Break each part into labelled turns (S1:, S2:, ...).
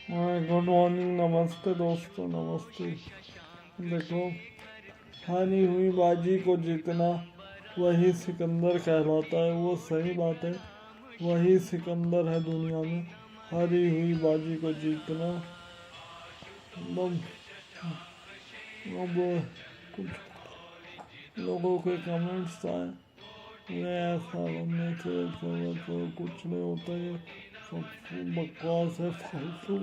S1: Good morning, नमस्ते दोस्तों, नमस्ते। देखो, हारी हुई बाजी को जीतना वही सिकंदर कहलाता है। वो सही बात है, वही सिकंदर है दुनिया में। हारी हुई बाजी को जीतना। मतलब अब कुछ लोगों के कमेंट्स आए, मैं ऐसा बनने से तो कुछ नहीं होता, ये सब बकवास है, फालतू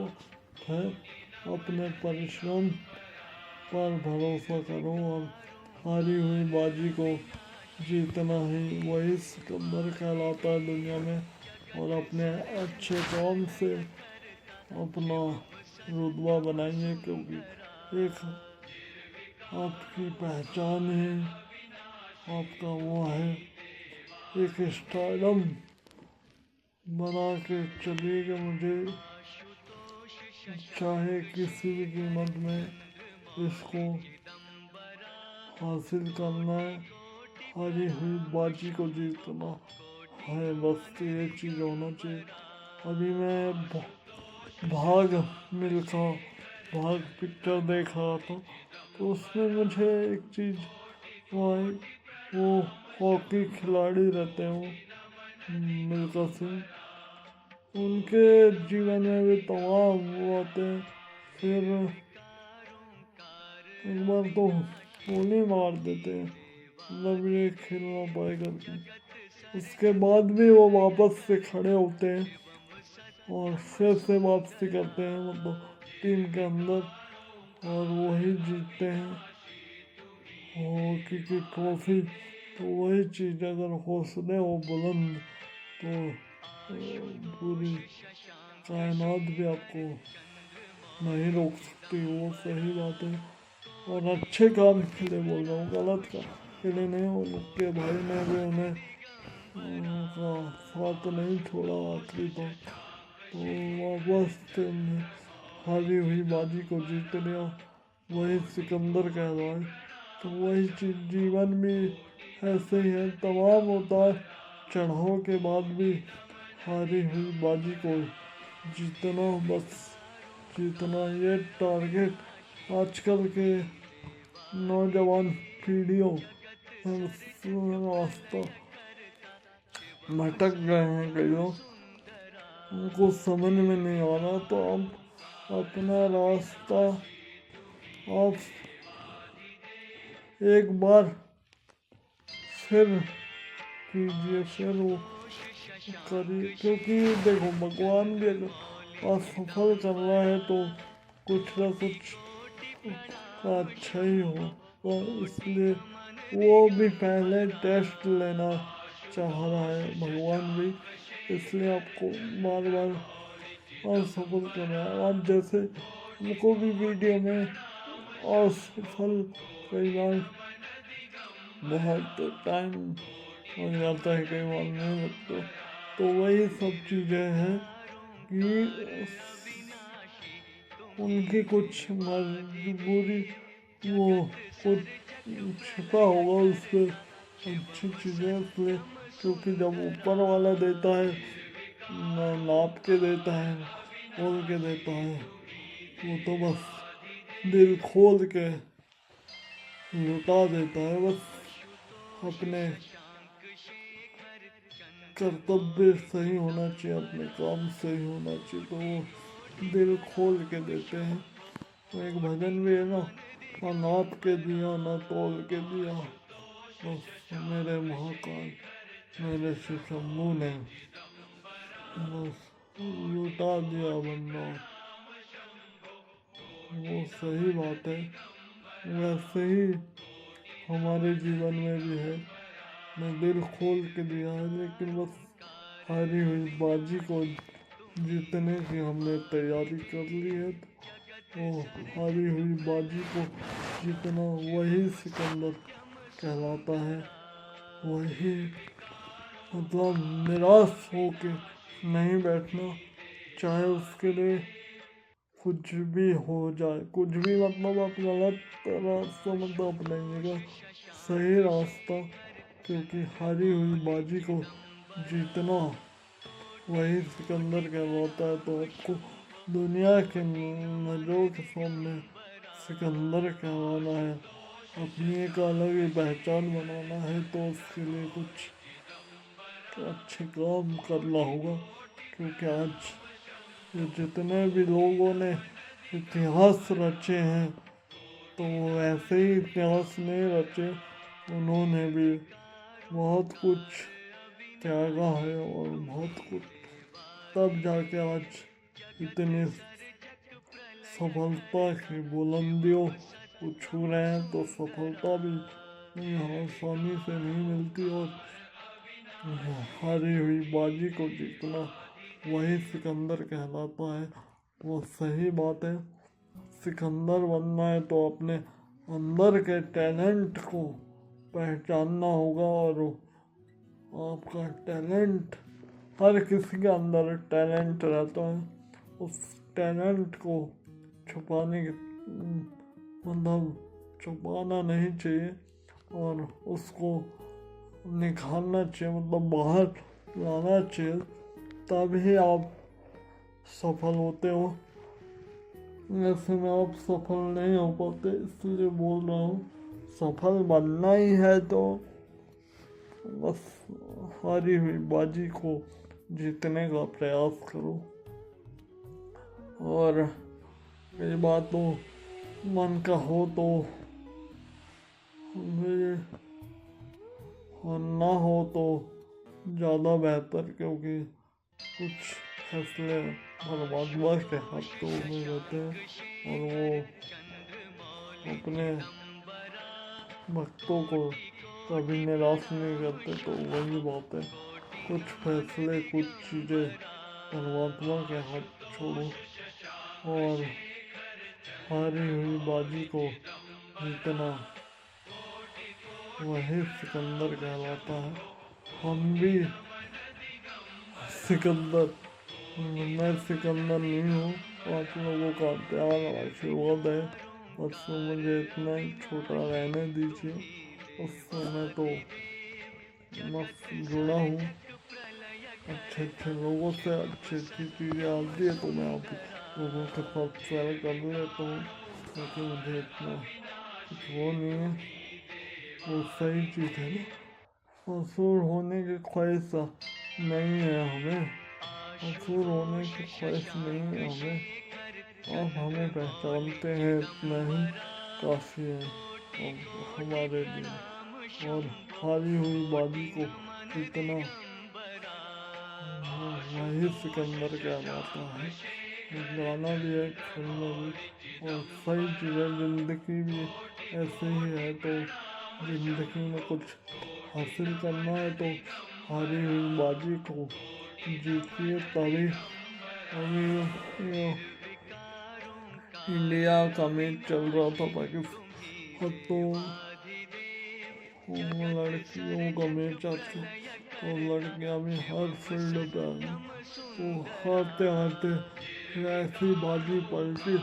S1: है। अपने परिश्रम पर भरोसा करो और हारी हुई बाजी को जीतना ही वही सिकंदर कहलाता है दुनिया में। और अपने अच्छे काम से अपना रुतबा बनाइए, क्योंकि एक आपकी पहचान ही आपका वो है। एक स्टारडम बना के चलिए कि मुझे चाहे किसी भी कीमत में इसको हासिल करना है। हारी हुई बाजी को जीतना है, बस ये चीज़ होना चाहिए। अभी मैं भाग मिल्खा भाग पिक्चर देख रहा था, तो उसमें मुझे एक चीज़ वो हॉकी खिलाड़ी रहते हैं, वो मिल्खा सिंह। उनके जीवन में भी तमाम वो आते हैं। फिर एक बार तो गोली मार देते हैं, मतलब ये खेल ना पाए करके। उसके बाद भी वो वापस से खड़े होते हैं और फिर से वापसी करते हैं, मतलब टीम के अंदर, और वही जीतते हैं हॉकी की ट्रॉफी। तो वही चीज़, अगर हौसले हो बुलंद तो पूरी कायनात भी आपको नहीं रोक सकती। वो सही बात है। और अच्छे काम के लिए बोल रहा हूँ, गलत काम के लिए नहीं। उनके भाई ने भी उन्हें उनका साथ नहीं छोड़ा आखिरी तक, तो वापस उन्हें हारी हुई बाजी को जीत लिया। वही सिकंदर कहलाए। तो वही चीज़ जीवन में ऐसे ही है, तमाम उतार चढ़ाव के बाद भी हारी हुई बाजी को जीतना, बस जीतना, ये टारगेट आजकल के नौजवान पीढ़ियों रास्ता भटक गए हैं कई लोग, उनको समझ में नहीं आ रहा। तो अब अपना रास्ता आप एक बार फिर कीजिए, फिर वो करिए। क्योंकि देखो, भगवान भी अगर असफल कर रहा है तो कुछ ना कुछ अच्छा ही हो। तो इसलिए वो भी पहले टेस्ट लेना चाह रहा है, भगवान भी, इसलिए आपको बार बार असफल कर रहा है। आप जैसे उनको भी वीडियो में असफल कई बार बहुत टाइम लग जाता है, कई बार नहीं लगता। तो वही सब चीज़ें हैं कि उनकी कुछ मजबूरी, वो कुछ छिपा होगा उसमें अच्छी चीज़ें, इसलिए। क्योंकि जब ऊपर वाला देता है, नाप के देता है, खोल के देता है, वो तो बस दिल खोल के लुटा देता है। बस अपने कर्तव्य सही होना चाहिए, अपने काम सही होना चाहिए, तो वो दिल खोल के देते हैं। तो एक भजन भी है ना, ना नाप के दिया ना तोल के दिया, बस मेरे महाकाल मेरे शिव शंभू ने बस लुटा दिया वरना। वो सही बात है। वैसे ही हमारे जीवन में भी है, मैं दिल खोल के दिया है, लेकिन बस हारी हुई बाजी को जीतने की हमने तैयारी कर ली है। तो हारी हुई बाजी को जीतना वही सिकंदर कहलाता है। वही, मतलब निराश होके नहीं बैठना, चाहे उसके लिए कुछ भी हो जाए। कुछ भी मतलब आप गलत रास्ता मत अपनाइएगा, सही रास्ता। क्योंकि हारी हुई बाजी को जीतना वही सिकंदर कहलाता है। तो आपको दुनिया के नजरों के सामने सिकंदर कहलाना है, अपनी एक अलग ही पहचान बनाना है, तो उसके लिए कुछ अच्छे काम करना होगा। क्योंकि आज ये जितने भी लोगों ने इतिहास रचे हैं, तो वो ऐसे ही इतिहास नहीं रचे, उन्होंने भी बहुत कुछ त्यागा है और बहुत कुछ, तब जाके आज इतनी सफलता की बुलंदियों को छू रहे हैं। तो सफलता भी आसानी से नहीं मिलती, और हारी हुई बाजी को जीतना वही सिकंदर कहलाता है। वो सही बात है, सिकंदर बनना है तो अपने अंदर के टैलेंट को पहचानना होगा। और आपका टैलेंट, हर किसी के अंदर टैलेंट रहता है, उस टैलेंट को छुपाने की मतलब छुपाना नहीं चाहिए, और उसको निखारना चाहिए, मतलब बाहर लाना चाहिए, तभी आप सफल होते हो। ऐसे में आप सफल नहीं हो पाते, इसलिए बोल रहा हूँ, सफल बनना ही है तो बस हारी हुई बाजी को जीतने का प्रयास करो। और कई बात तो मन का हो तो और ना हो तो ज़्यादा बेहतर, क्योंकि कुछ फैसले परमात्मा के हाथों में रहते हैं, और वो अपने भक्तों को कभी निराश नहीं करते। तो वही बात है, कुछ फैसले, कुछ चीज़ें परमात्मा के हाथ छोड़ो, और हारी हुई बाजी को जीतना वही सिकंदर कहलाता है। हम भी सिकंदर, मैं सिकंदर नहीं हूँ, आप लोगों का प्यार और आशीर्वाद है, बस मुझे इतना ही छोटा रहने दीजिए। उस समय तो मस्त जुड़ा हूँ अच्छे अच्छे लोगों से, अच्छी अच्छी चीज़ें आती है तो मैं आप लोगों के साथ शेयर कर लेता हूँ, क्योंकि मुझे इतना कुछ वो नहीं है। वो सही चीज़ है ना, मशहूर होने की ख्वाहिश नहीं है हमें, मशहूर होने की ख्वाहिश नहीं है हमें, आप हमें पहचानते हैं इतना ही काफ़ी है हमारे लिए। और हारी हुई बाजी को जीतना वही सिकंदर कहलाता है। गाना भी है, खेलना भी, और सही चीज़ें, ज़िंदगी भी ऐसे ही है। तो ज़िंदगी में कुछ हासिल करना है तो हारी हुई बाजी को जीतिए, तभी। अभी इंडिया का मैच चल रहा था पाकिस्तान, तो लड़कियों का मैच आता, तो लड़कियां भी हर फील्ड पे आ गई, तो हारते हारते ऐसी बाजी पलटी,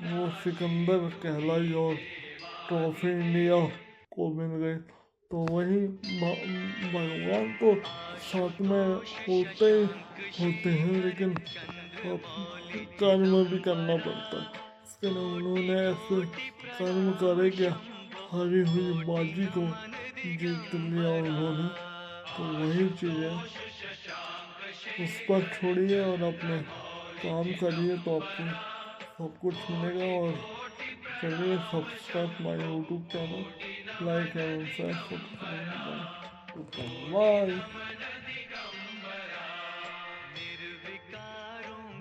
S1: वो सिकंदर कहलाई और ट्रॉफी इंडिया को मिल गई। तो वही भगवान तो साथ में होते हैं, लेकिन कर्म भी करना पड़ता है। इसके लिए उन्होंने ऐसे कर्म करे क्या, हारी हुई बाजी को जीत लिया उन्होंने। तो वही चीज़ है, उस पर छोड़िए और अपने काम करिए, तो आपको सब कुछ मिलेगा। और चलिए, subscribe my YouTube channel, like and share, subscribe, bye.